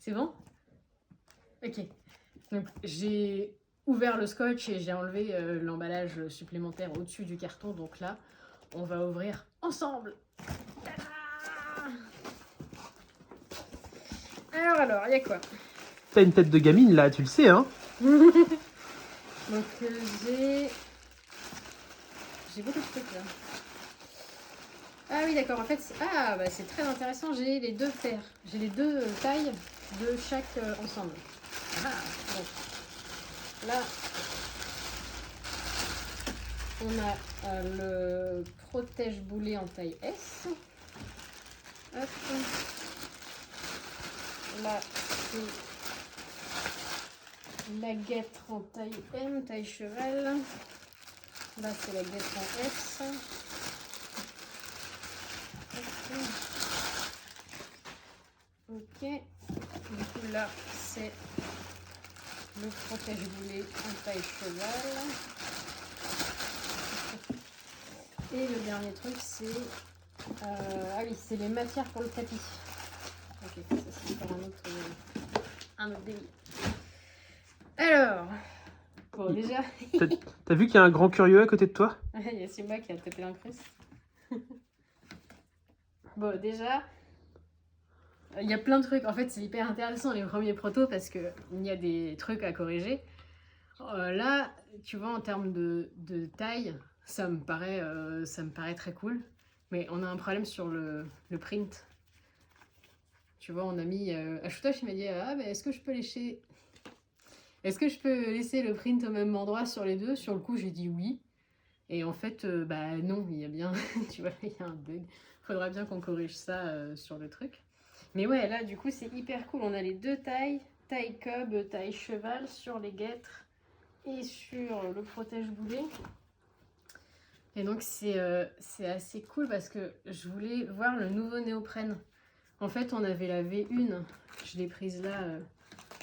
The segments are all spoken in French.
C'est bon? Ok. Donc j'ai ouvert le scotch et j'ai enlevé l'emballage supplémentaire au-dessus du carton. Donc là, on va ouvrir ensemble. Alors, il y a quoi? T'as une tête de gamine là, tu le sais, hein? Donc j'ai beaucoup de trucs là. Ah oui, d'accord. En fait, c'est très intéressant. J'ai les deux paires. J'ai les deux tailles de chaque ensemble. Ah, donc là, on a le protège-boulet en taille S. Hop. Là, c'est la guêtre en taille M, taille cheval. Là, c'est la guêtre en S. Ok. Du coup, là, c'est le protège-boulet en taille cheval. Et le dernier truc, c'est c'est les matières pour le tapis. Ok, ça c'est pour un autre délire. Alors, bon déjà, T'as vu qu'il y a un grand curieux à côté de toi? il y a Simba qui a tapé l'incruste. Bon déjà, il y a plein de trucs. En fait, c'est hyper intéressant les premiers protos parce que il y a des trucs à corriger. Là, tu vois, en termes de taille, ça me paraît très cool. Mais on a un problème sur le print. Tu vois, on a mis... Ashutosh, il m'a dit, ah, mais est-ce que je peux laisser le print au même endroit sur les deux? Sur le coup, j'ai dit oui. Et en fait, non, il y a bien... tu vois, il y a un bug. Faudra bien qu'on corrige ça sur le truc. Mais ouais, là, du coup, c'est hyper cool. On a les deux tailles. Taille cub, taille cheval sur les guêtres et sur le protège-boulet. Et donc, c'est assez cool parce que je voulais voir le nouveau néoprène. En fait, on avait la V1, je l'ai prise là,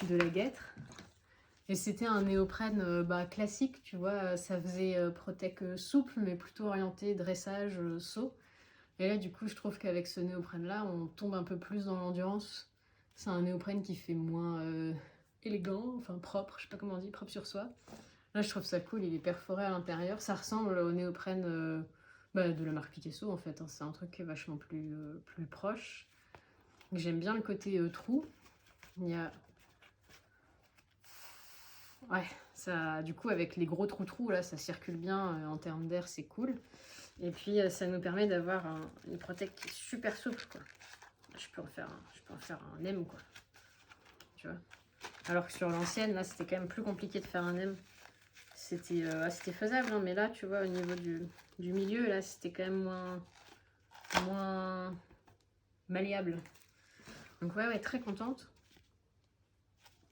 de la guêtre. Et c'était un néoprène classique, tu vois, ça faisait protec souple, mais plutôt orienté dressage, saut. Et là, du coup, je trouve qu'avec ce néoprène-là, on tombe un peu plus dans l'endurance. C'est un néoprène qui fait moins élégant, enfin propre, je sais pas comment on dit, propre sur soi. Là, je trouve ça cool, il est perforé à l'intérieur. Ça ressemble au néoprène de la marque Picasso, en fait. Hein. C'est un truc qui est vachement plus proche. J'aime bien le côté trou. Il y a... Ouais, ça, du coup, avec les gros trous, là, ça circule bien en termes d'air, c'est cool. Et puis, ça nous permet d'avoir une protec qui est super souple, quoi. Je peux en faire un M, quoi. Tu vois. Alors que sur l'ancienne, là, c'était quand même plus compliqué de faire un M. C'était faisable, hein, mais là, tu vois, au niveau du milieu, là, c'était quand même moins malléable. Donc ouais, très contente.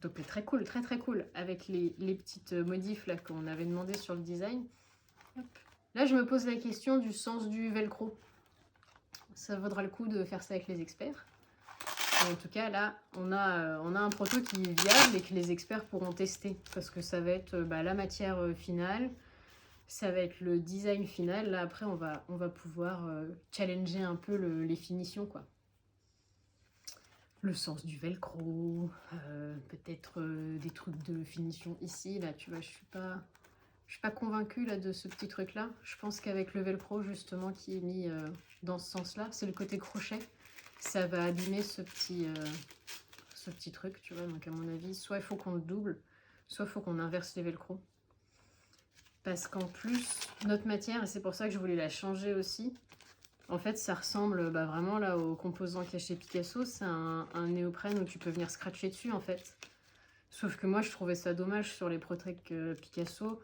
Donc très cool, très cool, avec les petites modifs là qu'on avait demandé sur le design. Hop. Là, je me pose la question du sens du velcro. Ça vaudra le coup de faire ça avec les experts. Et en tout cas, là, on a un proto qui est viable et que les experts pourront tester. Parce que ça va être la matière finale, ça va être le design final. Là, après, on va pouvoir challenger un peu les finitions, quoi. Le sens du velcro, peut-être des trucs de finition ici, là, tu vois, je suis pas convaincue là, de ce petit truc-là. Je pense qu'avec le velcro, justement, qui est mis dans ce sens-là, c'est le côté crochet, ça va abîmer ce petit truc, tu vois. Donc, à mon avis, soit il faut qu'on le double, soit il faut qu'on inverse les velcros. Parce qu'en plus, notre matière, et c'est pour ça que je voulais la changer aussi, en fait, ça ressemble vraiment là au composant qu'il y a chez Picasso. C'est un néoprène où tu peux venir scratcher dessus, en fait. Sauf que moi, je trouvais ça dommage sur les Protec Picasso.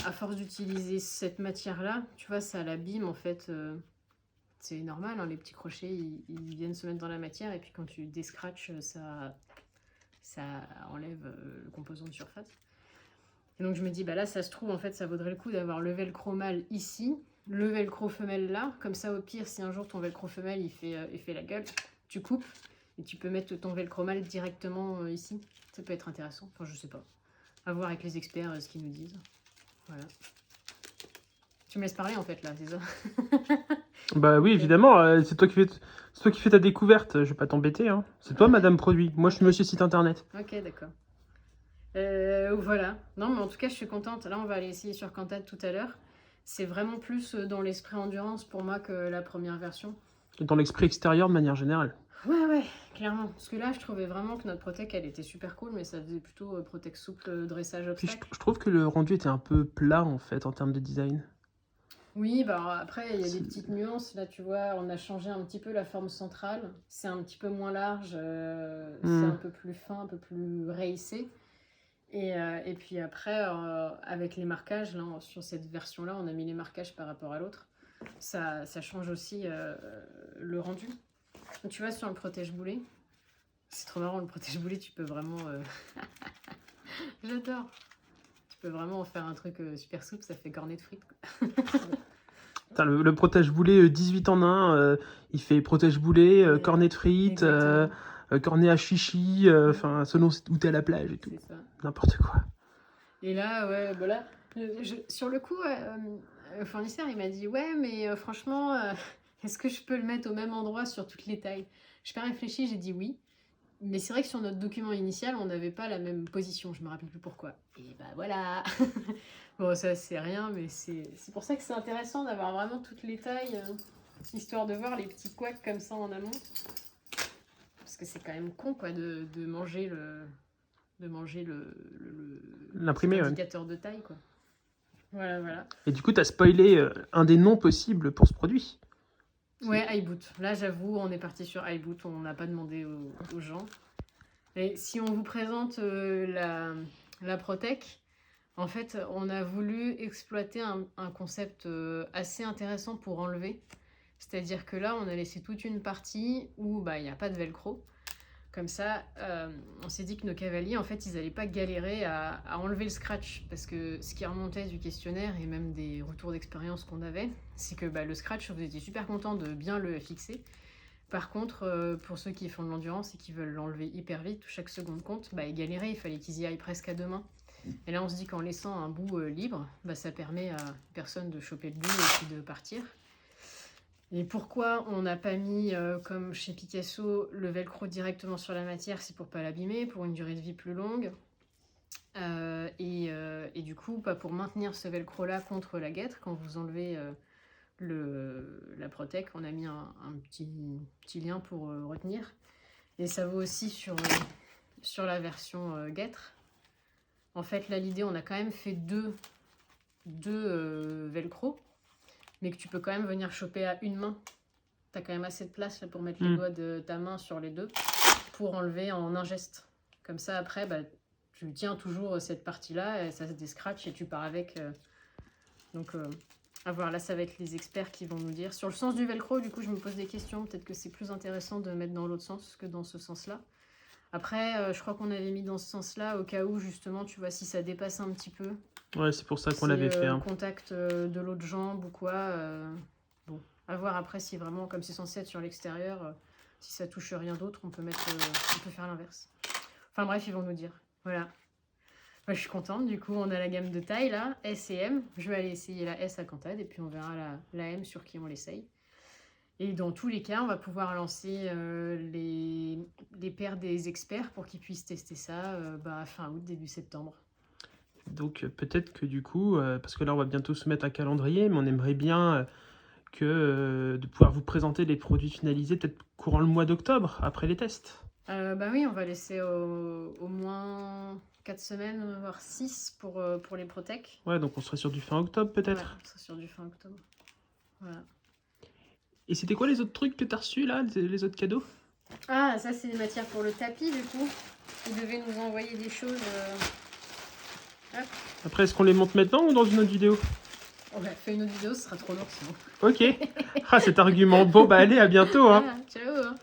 À force d'utiliser cette matière-là, tu vois, ça l'abîme, en fait. C'est normal, hein, les petits crochets, ils viennent se mettre dans la matière. Et puis quand tu déscratches, ça enlève le composant de surface. Et donc je me dis, là, ça se trouve, en fait, ça vaudrait le coup d'avoir le velcro mâle ici, le velcro femelle là. Comme ça, au pire, si un jour ton velcro femelle, il fait la gueule, tu coupes et tu peux mettre ton velcro mâle directement ici. Ça peut être intéressant. Enfin, je sais pas. À voir avec les experts ce qu'ils nous disent. Voilà. Tu me laisses parler en fait là, c'est ça? Bah oui, évidemment, c'est toi qui fais ta découverte, je vais pas t'embêter, hein. C'est toi, Madame Produit. Moi, je suis Monsieur Site Internet. Ok, d'accord. Voilà. Non, mais en tout cas, je suis contente. Là, on va aller essayer sur Cantate tout à l'heure. C'est vraiment plus dans l'esprit endurance pour moi que la première version. Dans l'esprit extérieur, de manière générale. Ouais, clairement. Parce que là, je trouvais vraiment que notre Protec, elle était super cool, mais ça faisait plutôt Protec souple, dressage, Puis obstacle. je trouve que le rendu était un peu plat, en fait, en termes de design. Oui, bah après, il y a des petites nuances. Là, tu vois, on a changé un petit peu la forme centrale. C'est un petit peu moins large, c'est un peu plus fin, un peu plus réhissé. Et puis après, avec les marquages, là, sur cette version-là, on a mis les marquages par rapport à l'autre. Ça change aussi le rendu. Donc, tu vois, sur le protège-boulet, c'est trop marrant, le protège-boulet, tu peux vraiment... J'adore. Tu peux vraiment en faire un truc super souple, ça fait cornet de frites. Putain, le protège-boulet 18 en 1, il fait protège-boulet, cornet de frites, cornet à chichi, enfin, selon où t'es à la plage et tout. C'est ça. N'importe quoi. Et là, ouais, voilà. Sur le coup, le fournisseur, il m'a dit, ouais, mais franchement, est-ce que je peux le mettre au même endroit sur toutes les tailles? Je n'ai pas réfléchi, j'ai dit oui. Mais c'est vrai que sur notre document initial, on n'avait pas la même position. Je me rappelle plus pourquoi. Et bah voilà. Bon, ça c'est rien, mais c'est pour ça que c'est intéressant d'avoir vraiment toutes les tailles, histoire de voir les petits couacs comme ça en amont. Parce que c'est quand même con, quoi, de manger L'imprimé, ouais. indicateur de taille, quoi. Voilà. Et du coup, t'as spoilé un des noms possibles pour ce produit. Ouais, iBoot. Là, j'avoue, on est parti sur iBoot. On n'a pas demandé aux gens. Et si on vous présente la Protec, en fait, on a voulu exploiter un concept assez intéressant pour enlever. C'est-à-dire que là, on a laissé toute une partie où bah, il n'y a pas de velcro. Comme ça, on s'est dit que nos cavaliers, en fait, ils n'allaient pas galérer à enlever le scratch. Parce que ce qui remontait du questionnaire et même des retours d'expérience qu'on avait, c'est que bah, le scratch, vous étiez super content de bien le fixer. Par contre, pour ceux qui font de l'endurance et qui veulent l'enlever hyper vite, chaque seconde compte, bah, ils galéraient, il fallait qu'ils y aillent presque à deux mains. Et là, on se dit qu'en laissant un bout libre, bah, ça permet à personne de choper le bout et puis de partir. Et pourquoi on n'a pas mis, comme chez Picasso, le velcro directement sur la matière? C'est pour pas l'abîmer, pour une durée de vie plus longue. Et du coup, pas pour maintenir ce velcro-là contre la guêtre. Quand vous enlevez la Protec, on a mis un petit lien pour retenir. Et ça vaut aussi sur la version guêtre. En fait, là, l'idée, on a quand même fait deux velcro, mais que tu peux quand même venir choper à une main. Tu as quand même assez de place là, pour mettre les doigts de ta main sur les deux, pour enlever en un geste. Comme ça, après, bah, tu tiens toujours cette partie-là, et ça se déscratch et tu pars avec. Donc, à voir, là, ça va être les experts qui vont nous dire. Sur le sens du velcro, du coup, je me pose des questions. Peut-être que c'est plus intéressant de mettre dans l'autre sens que dans ce sens-là. Après, je crois qu'on avait mis dans ce sens-là, au cas où, justement, tu vois, si ça dépasse un petit peu. Ouais, c'est pour ça qu'on l'avait fait. Le contact de l'autre jambe ou quoi. Bon, à voir après si vraiment, comme c'est censé être sur l'extérieur, si ça touche rien d'autre, on peut faire l'inverse. Enfin bref, ils vont nous dire. Voilà. Moi, je suis contente. Du coup, on a la gamme de taille là, S et M. Je vais aller essayer la S à Cantate et puis on verra la M sur qui on l'essaye. Et dans tous les cas, on va pouvoir lancer les paires des experts pour qu'ils puissent tester ça fin août, début septembre. Donc peut-être que du coup, parce que là on va bientôt se mettre un calendrier, mais on aimerait bien de pouvoir vous présenter les produits finalisés peut-être courant le mois d'octobre, après les tests. Bah oui, on va laisser au moins 4 semaines, voire 6 pour les Protec. Ouais, donc on serait sur du fin octobre peut-être. Ouais, on serait sur du fin octobre. Voilà. Et c'était quoi les autres trucs que tu as reçus là, les autres cadeaux? Ah, ça c'est des matières pour le tapis du coup. Ils devaient nous envoyer des choses... Après, est-ce qu'on les monte maintenant ou dans une autre vidéo? Ouais, fais une autre vidéo, ce sera trop lourd sinon. Ok. Ah, cet argument. Bon, bah allez, à bientôt. Hein. Ciao.